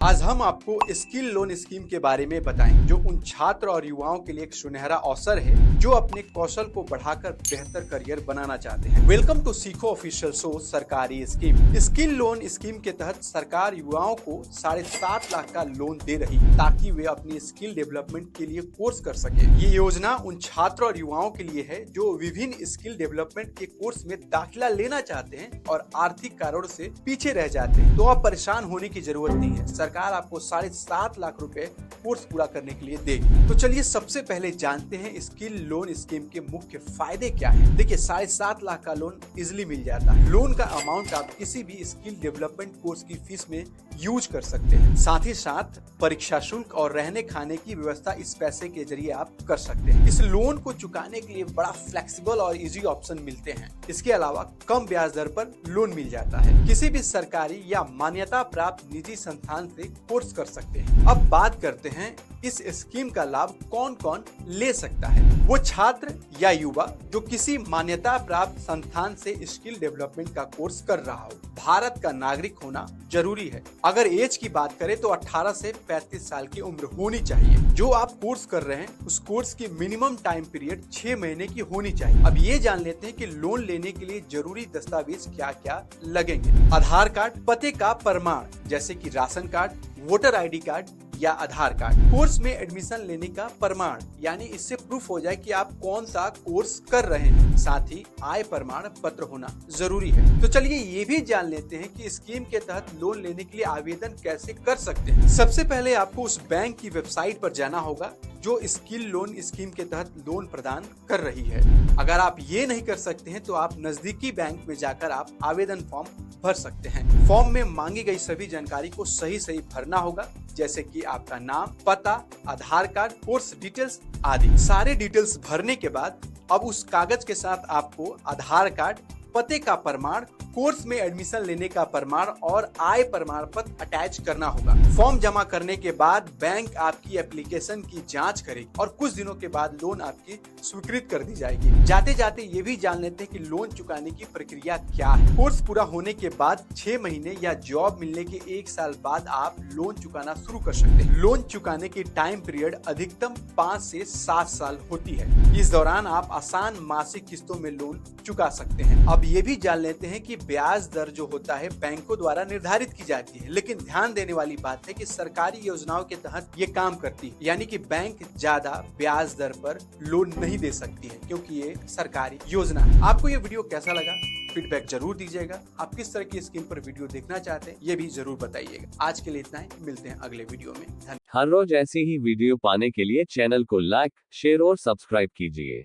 आज हम आपको स्किल लोन स्कीम के बारे में बताएं, जो उन छात्र और युवाओं के लिए एक सुनहरा अवसर है जो अपने कौशल को बढ़ाकर बेहतर करियर बनाना चाहते हैं। वेलकम टू सीखो ऑफिशियल शो सरकारी स्कीम। स्किल लोन स्कीम के तहत सरकार युवाओं को 7.5 लाख का लोन दे रही है ताकि वे अपनी स्किल डेवलपमेंट के लिए कोर्स कर सके। ये योजना उन छात्र और युवाओं के लिए है जो विभिन्न स्किल डेवलपमेंट के कोर्स में दाखिला लेना चाहते हैं और आर्थिक कारणों से पीछे रह जाते हैं। तो अब परेशान होने की जरूरत नहीं है, सरकार आपको 7.5 लाख रुपए कोर्स पूरा करने के लिए देगी। तो चलिए सबसे पहले जानते हैं स्किल लोन स्कीम के मुख्य फायदे क्या हैं। देखिए 7.5 लाख का लोन इजिली मिल जाता है। लोन का अमाउंट आप किसी भी स्किल डेवलपमेंट कोर्स की फीस में यूज कर सकते हैं। साथ ही साथ परीक्षा शुल्क और रहने खाने की व्यवस्था इस पैसे के जरिए आप कर सकते हैं। इस लोन को चुकाने के लिए बड़ा फ्लेक्सिबल और इजी ऑप्शन मिलते हैं। इसके अलावा कम ब्याज दर पर लोन मिल जाता है। किसी भी सरकारी या मान्यता प्राप्त निजी संस्थान से कोर्स कर सकते हैं। अब बात करते हैं इस स्कीम का लाभ कौन कौन ले सकता है। वो छात्र या युवा जो किसी मान्यता प्राप्त संस्थान से स्किल डेवलपमेंट का कोर्स कर रहा हो। भारत का नागरिक होना जरूरी है। अगर एज की बात करें तो 18 से 35 साल की उम्र होनी चाहिए। जो आप कोर्स कर रहे हैं उस कोर्स की मिनिमम टाइम पीरियड 6 महीने की होनी चाहिए। अब ये जान लेते हैं कि लोन लेने के लिए जरूरी दस्तावेज क्या क्या लगेंगे। आधार कार्ड, पते का प्रमाण जैसे कि ration card, voter ID card या आधार कार्ड, कोर्स में एडमिशन लेने का प्रमाण यानी इससे प्रूफ हो जाए कि आप कौन सा कोर्स कर रहे हैं। साथ ही आय प्रमाण पत्र होना जरूरी है। तो चलिए ये भी जान लेते हैं कि स्कीम के तहत लोन लेने के लिए आवेदन कैसे कर सकते हैं। सबसे पहले आपको उस बैंक की वेबसाइट पर जाना होगा जो स्किल लोन स्कीम के तहत लोन प्रदान कर रही है। अगर आप ये नहीं कर सकते हैं तो आप नजदीकी बैंक में जाकर आप आवेदन फॉर्म भर सकते हैं। फॉर्म में मांगी गई सभी जानकारी को सही भरना होगा, जैसे कि आपका नाम, पता, आधार कार्ड, कोर्स डिटेल्स आदि। सारे डिटेल्स भरने के बाद अब उस कागज के साथ आपको आधार कार्ड, पते का प्रमाण, कोर्स में एडमिशन लेने का प्रमाण और आय प्रमाण पत्र अटैच करना होगा। फॉर्म जमा करने के बाद बैंक आपकी एप्लीकेशन की जांच करेगी और कुछ दिनों के बाद लोन आपकी स्वीकृत कर दी जाएगी। जाते जाते ये भी जान लेते हैं कि लोन चुकाने की प्रक्रिया क्या है। कोर्स पूरा होने के बाद 6 महीने या जॉब मिलने के 1 साल बाद आप लोन चुकाना शुरू कर सकते हैं। लोन चुकाने की टाइम पीरियड अधिकतम 5 से 7 साल होती है। इस दौरान आप आसान मासिक किस्तों में लोन चुका सकते हैं। अब ये भी जान लेते हैं कि ब्याज दर जो होता है बैंकों द्वारा निर्धारित की जाती है, लेकिन ध्यान देने वाली बात है कि सरकारी योजनाओं के तहत ये काम करती है, यानी कि बैंक ज्यादा ब्याज दर पर लोन नहीं दे सकती है क्योंकि ये सरकारी योजना है। आपको ये वीडियो कैसा लगा फीडबैक जरूर दीजिएगा। आप किस तरह की स्कीम पर वीडियो देखना चाहते हैं ये भी जरूर बताइएगा। आज के लिए इतना ही, मिलते हैं अगले वीडियो में। हर रोज ऐसी ही वीडियो पाने के लिए चैनल को लाइक, शेयर और सब्सक्राइब कीजिए।